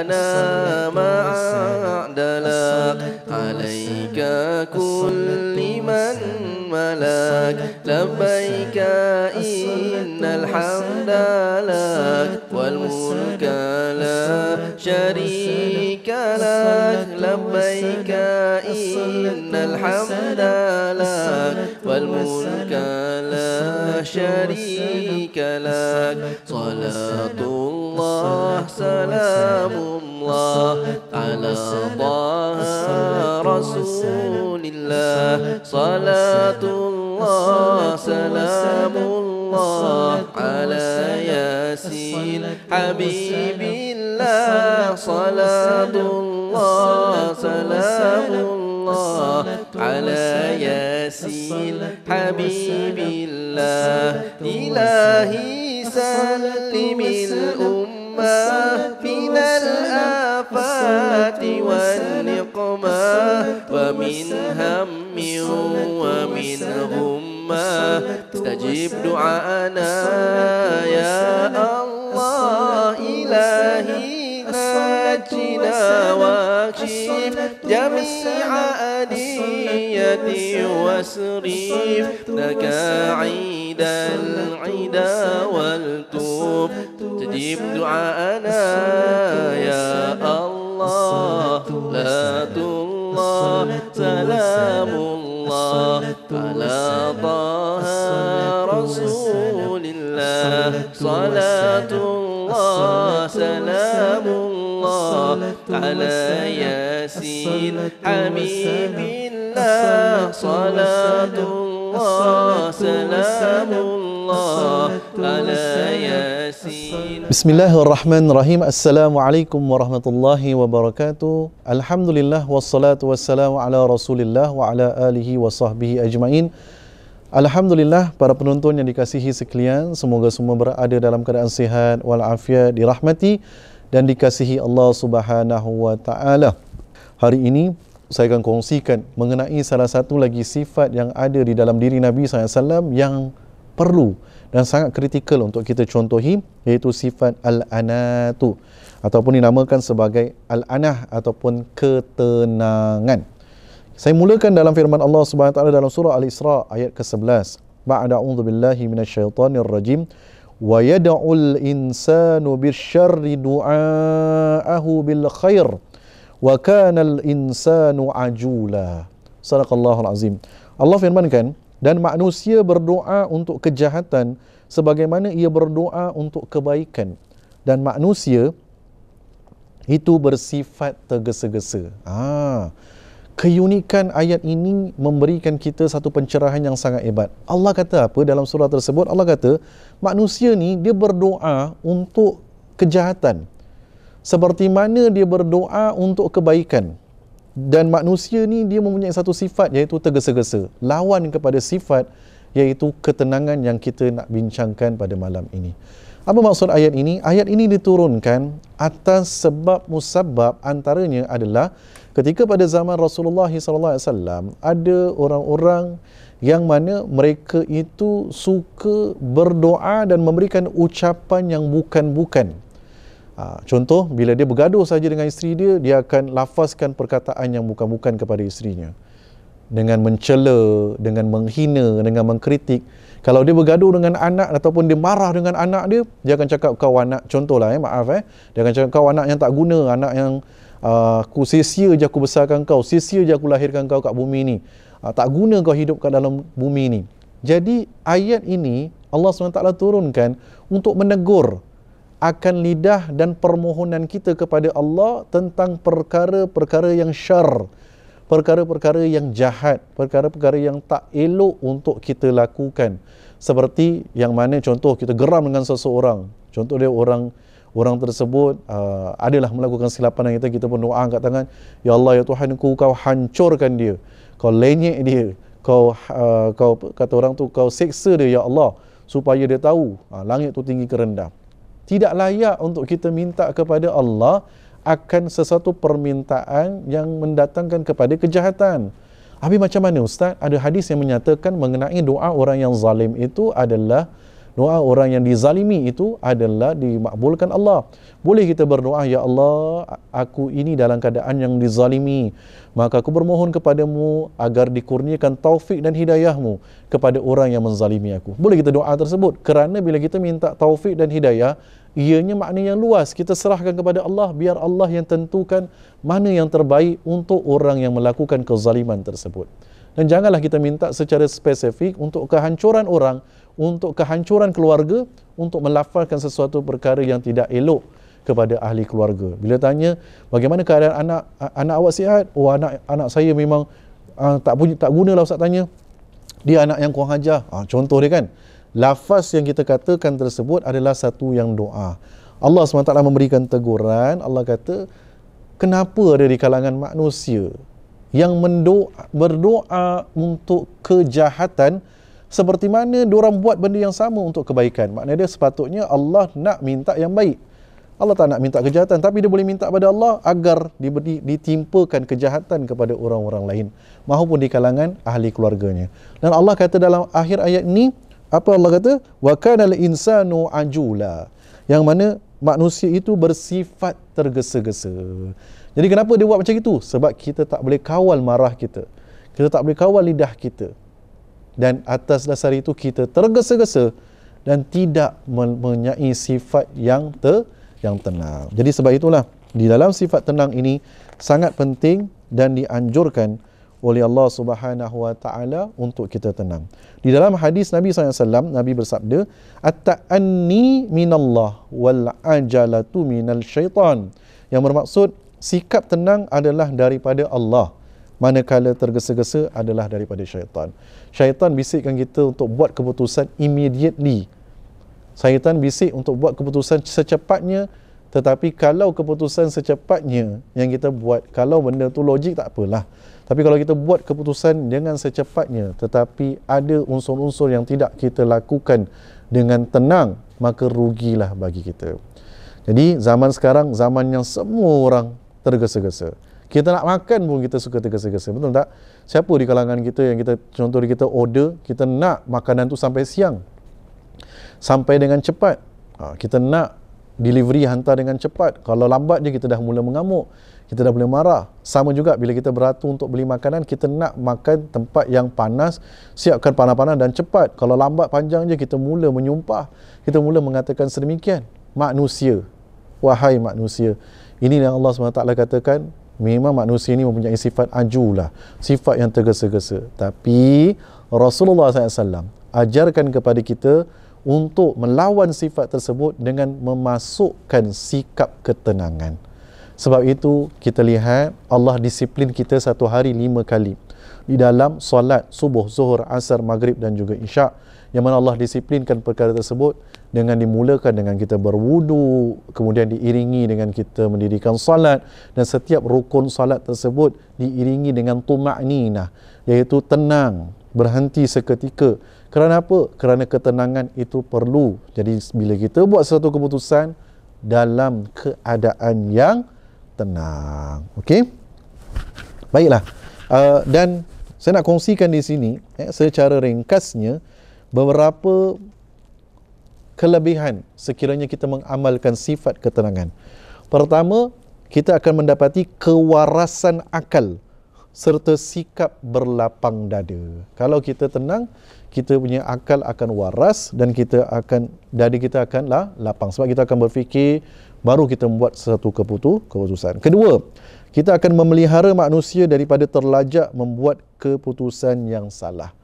لنا ما عدلك عليك كل من ملك لبيك إن الحمد لك والملك لا شريك لك لبيك إن الحمد لك والملك لا شريك لك صلاة الله سلام الله على طه رسول الله صلاة الله سلام الله على ياسين حبيب الله صلاة الله سلام الله على ياسين حبيب الله إلهي سلم الأمة من الآفات والنقمة ومن هم ومن غمة استجب دعاءنا يا الله إلهي نجنا واكشف جميع أديتي واصرف لك عيد العدا والتوب تجيب دعاءنا يا الله لا الله سلام الله على طه رسول الله صلاة الله سلام الله على ياسين حبيب الله صلاة الله سلام الله على ياسين. Bismillahirrahmanirrahim. Assalamualaikum warahmatullahi wabarakatuh. Alhamdulillah wassalatu wassalamu ala Rasulillah wa ala alihi wa sahbihi ajmain. Alhamdulillah, para penonton yang dikasihi sekalian, semoga semua berada dalam keadaan sihat walafiat, dirahmati dan dikasihi Allah Subhanahu wa taala. Hari ini saya akan kongsikan mengenai salah satu lagi sifat yang ada di dalam diri Nabi SAW yang perlu dan sangat kritikal untuk kita contohi, iaitu sifat al-anatu ataupun dinamakan sebagai al-anah ataupun ketenangan. Saya mulakan dalam firman Allah Subhanahu wa taala dalam surah Al-Isra ayat ke-11. Ba'da a'udzu billahi minasyaitonir rajim wa yad'ul insanu bisyarri du'aahu bil khair wa kana al insanu ajula. Sadaqallahul azim. Allah firmankan, dan manusia berdoa untuk kejahatan sebagaimana ia berdoa untuk kebaikan, dan manusia itu bersifat tergesa-gesa. Keunikan ayat ini memberikan kita satu pencerahan yang sangat hebat. Allah kata apa dalam surah tersebut? Allah kata manusia ni dia berdoa untuk kejahatan seperti mana dia berdoa untuk kebaikan. Dan manusia ni dia mempunyai satu sifat, iaitu tergesa-gesa, lawan kepada sifat iaitu ketenangan yang kita nak bincangkan pada malam ini. Apa maksud ayat ini? Ayat ini diturunkan atas sebab musabab, antaranya adalah ketika pada zaman Rasulullah SAW ada orang-orang yang mana mereka itu suka berdoa dan memberikan ucapan yang bukan-bukan. Contoh, bila dia bergaduh saja dengan isteri dia, dia akan lafazkan perkataan yang bukan-bukan kepada isterinya, dengan mencela, dengan menghina, dengan mengkritik. Kalau dia bergaduh dengan anak ataupun dia marah dengan anak dia, dia akan cakap kau anak, contohlah dia akan cakap kau anak yang tak guna, anak yang aku sia-sia je aku besarkan kau, sia-sia je aku lahirkan kau kat bumi ni, tak guna kau hidup kat dalam bumi ni. Jadi ayat ini Allah SWT turunkan untuk menegur akan lidah dan permohonan kita kepada Allah tentang perkara-perkara yang syar, perkara-perkara yang jahat, perkara-perkara yang tak elok untuk kita lakukan. Seperti yang mana contoh kita geram dengan seseorang, contoh dia orang tersebut adalah melakukan silapan dan kita pun doa angkat tangan, ya Allah ya Tuhanku, kau hancurkan dia, kau lenyek dia, kau kata orang tu, kau seksa dia ya Allah, supaya dia tahu langit tu tinggi ke rendah. Tidak layak untuk kita minta kepada Allah akan sesuatu permintaan yang mendatangkan kepada kejahatan. Habis macam mana Ustaz? Ada hadis yang menyatakan mengenai doa orang yang zalim itu adalah Doa orang yang dizalimi itu adalah dimakbulkan Allah. Boleh kita berdoa, ya Allah, aku ini dalam keadaan yang dizalimi, maka aku bermohon kepadamu agar dikurniakan taufik dan hidayahmu kepada orang yang menzalimi aku. Boleh kita doa tersebut, kerana bila kita minta taufik dan hidayah, ianya makna yang luas. Kita serahkan kepada Allah, biar Allah yang tentukan mana yang terbaik untuk orang yang melakukan kezaliman tersebut. Dan janganlah kita minta secara spesifik untuk kehancuran orang, untuk kehancuran keluarga, untuk melafalkan sesuatu perkara yang tidak elok kepada ahli keluarga. Bila tanya, bagaimana keadaan anak awak sihat? Oh, anak saya memang tak gunalah Ustaz tanya. Dia anak yang kurang ajar. Contoh dia kan. Lafaz yang kita katakan tersebut adalah satu yang doa. Allah SWT memberikan teguran. Allah kata, kenapa ada di kalangan manusia yang berdoa untuk kejahatan seperti mana diorang buat benda yang sama untuk kebaikan. Maknanya dia sepatutnya Allah nak minta yang baik. Allah tak nak minta kejahatan, tapi dia boleh minta pada Allah agar ditimpakan kejahatan kepada orang-orang lain maupun di kalangan ahli keluarganya. Dan Allah kata dalam akhir ayat ini, apa Allah kata? Wa kana al-insanu ajula. Yang mana manusia itu bersifat tergesa-gesa. Jadi kenapa dia buat macam itu? Sebab kita tak boleh kawal marah kita. Kita tak boleh kawal lidah kita. Dan atas dasar itu kita tergesa-gesa dan tidak mempunyai sifat yang tenang. Jadi sebab itulah di dalam sifat tenang ini sangat penting dan dianjurkan oleh Allah Subhanahu Wa Taala untuk kita tenang. Di dalam hadis Nabi SAW, Nabi bersabda, "At-ta'anni minallah wal ajalatu minal syaitan." Yang bermaksud sikap tenang adalah daripada Allah, manakala tergesa-gesa adalah daripada syaitan. Syaitan bisikkan kita untuk buat keputusan immediately. Syaitan bisik untuk buat keputusan secepatnya, tetapi kalau keputusan secepatnya yang kita buat, kalau benda tu logik tak apalah. Tapi kalau kita buat keputusan dengan secepatnya, tetapi ada unsur-unsur yang tidak kita lakukan dengan tenang, maka rugilah bagi kita. Jadi zaman sekarang, zaman yang semua orang tergesa-gesa. Kita nak makan pun kita suka tergesa-gesa, betul tak? Siapa di kalangan kita yang contoh kita order, kita nak makanan tu sampai siang, sampai dengan cepat. Kita nak delivery hantar dengan cepat. Kalau lambat je kita dah mula mengamuk, kita dah mula marah. Sama juga bila kita beratur untuk beli makanan, kita nak makan tempat yang panas, siapkan panas-panas dan cepat. Kalau lambat panjang je kita mula menyumpah, kita mula mengatakan sedemikian. Manusia, wahai manusia, ini yang Allah SWT katakan, memang manusia ini mempunyai sifat ajulah, sifat yang tergesa-gesa. Tapi Rasulullah SAW ajarkan kepada kita untuk melawan sifat tersebut dengan memasukkan sikap ketenangan. Sebab itu kita lihat Allah disiplin kita satu hari 5 kali di dalam solat subuh, zuhur, asar, maghrib dan juga isyak, yang mana Allah disiplinkan perkara tersebut dengan dimulakan dengan kita berwudu, kemudian diiringi dengan kita mendirikan salat, dan setiap rukun salat tersebut diiringi dengan tuma'ninah, iaitu tenang, berhenti seketika. Kerana apa? Kerana ketenangan itu perlu. Jadi bila kita buat satu keputusan dalam keadaan yang tenang. Okey? Baiklah. Dan saya nak kongsikan di sini secara ringkasnya beberapa kelebihan sekiranya kita mengamalkan sifat ketenangan. Pertama, kita akan mendapati kewarasan akal serta sikap berlapang dada. Kalau kita tenang, kita punya akal akan waras dan dada kita akan lapang, sebab kita akan berfikir baru kita membuat satu keputusan. Kedua, kita akan memelihara manusia daripada terlajak membuat keputusan yang salah.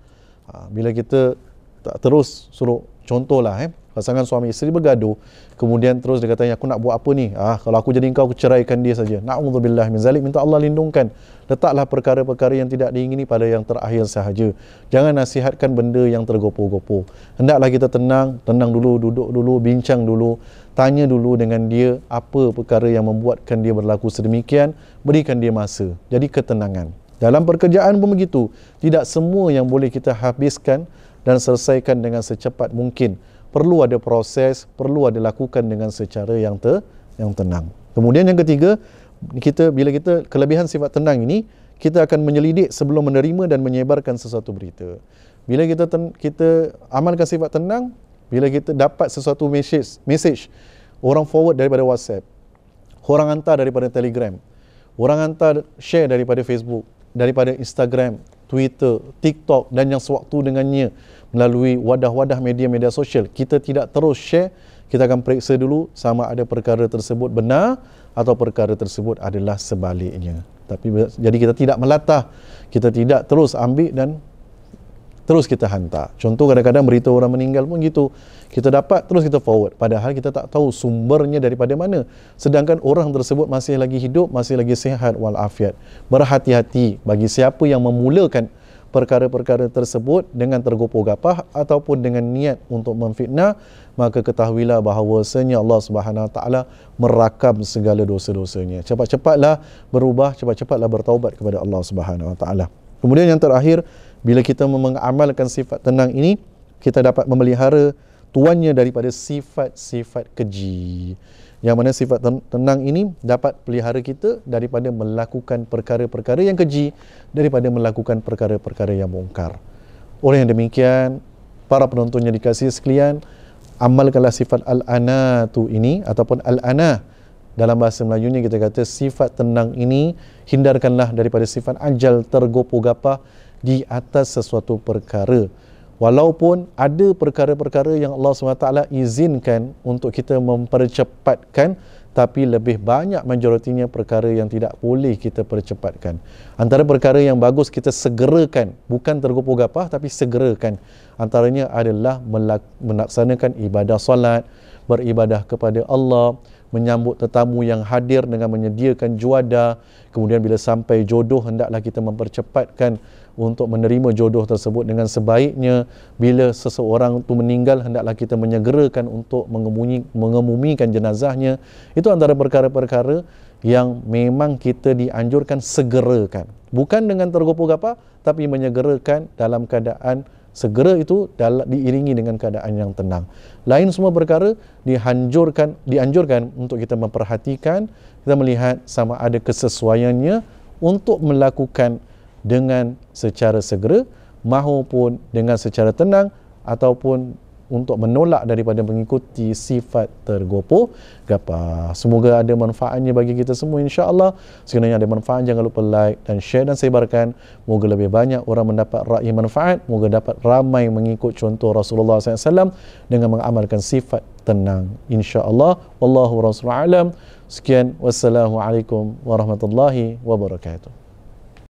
Bila kita tak terus suruh, contohlah pasangan suami isteri bergaduh, kemudian terus dia kata, aku nak buat apa ni? Kalau aku jadi engkau, aku ceraikan dia saja. Na'udzubillah min zalik, minta Allah lindungkan. Letaklah perkara-perkara yang tidak diingini pada yang terakhir sahaja. Jangan nasihatkan benda yang tergopoh-gopoh. Hendaklah kita tenang dulu, duduk dulu, bincang dulu, tanya dulu dengan dia apa perkara yang membuatkan dia berlaku sedemikian, berikan dia masa. Jadi ketenangan. Dalam pekerjaan pun begitu. Tidak semua yang boleh kita habiskan dan selesaikan dengan secepat mungkin. Perlu ada proses, perlu ada lakukan dengan secara yang tenang. Kemudian yang ketiga, bila kita kelebihan sifat tenang ini, kita akan menyelidik sebelum menerima dan menyebarkan sesuatu berita. Bila kita amalkan sifat tenang, bila kita dapat sesuatu message orang forward daripada WhatsApp, orang hantar daripada Telegram, orang hantar share daripada Facebook, daripada Instagram, Twitter, TikTok dan yang sewaktu dengannya melalui wadah-wadah media-media sosial, kita tidak terus share, kita akan periksa dulu sama ada perkara tersebut benar atau perkara tersebut adalah sebaliknya. Tapi jadi kita tidak melatah, kita tidak terus ambil dan terus kita hantar. Contoh kadang-kadang berita orang meninggal pun gitu. Kita dapat terus kita forward. Padahal kita tak tahu sumbernya daripada mana. Sedangkan orang tersebut masih lagi hidup, masih lagi sihat walafiat. Berhati-hati bagi siapa yang memulakan perkara-perkara tersebut dengan tergopoh gapah ataupun dengan niat untuk memfitnah, maka ketahuilah bahawasanya Allah Subhanahu Wa Taala merakam segala dosa-dosanya. Cepat-cepatlah berubah, cepat-cepatlah bertaubat kepada Allah Subhanahu Wa Taala. Kemudian yang terakhir, bila kita mengamalkan sifat tenang ini, kita dapat memelihara tuannya daripada sifat-sifat keji. Yang mana sifat tenang ini dapat pelihara kita daripada melakukan perkara-perkara yang keji, daripada melakukan perkara-perkara yang mungkar. Oleh yang demikian, para penonton yang dikasihi sekalian, amalkanlah sifat al-anatu ini ataupun al-anah. Dalam bahasa Melayunya kita kata sifat tenang ini, hindarkanlah daripada sifat ajal tergopoh gapah di atas sesuatu perkara. Walaupun ada perkara-perkara yang Allah SWT izinkan untuk kita mempercepatkan, tapi lebih banyak majoritinya perkara yang tidak boleh kita percepatkan. Antara perkara yang bagus kita segerakan, bukan tergopoh gapah tapi segerakan. Antaranya adalah melaksanakan ibadah solat, beribadah kepada Allah, menyambut tetamu yang hadir dengan menyediakan juada. Kemudian bila sampai jodoh, hendaklah kita mempercepatkan untuk menerima jodoh tersebut dengan sebaiknya. Bila seseorang itu meninggal, hendaklah kita menyegerakan untuk mengemumikan jenazahnya. Itu antara perkara-perkara yang memang kita dianjurkan segerakan. Bukan dengan tergopoh gapah, tapi menyegerakan dalam keadaan segera itu diiringi dengan keadaan yang tenang. Lain semua perkara dianjurkan untuk kita memperhatikan, kita melihat sama ada kesesuaiannya untuk melakukan dengan secara segera maupun dengan secara tenang, ataupun untuk menolak daripada mengikuti sifat tergopoh gapah. Semoga ada manfaatnya bagi kita semua, insya-Allah. Sekiranya ada manfaat, jangan lupa like dan share dan sebarkan. Moga lebih banyak orang mendapat raih manfaat, moga dapat ramai mengikut contoh Rasulullah SAW dengan mengamalkan sifat tenang, insya-Allah. Wallahu rasuluhu alam. Sekian, wassalamualaikum warahmatullahi wabarakatuh.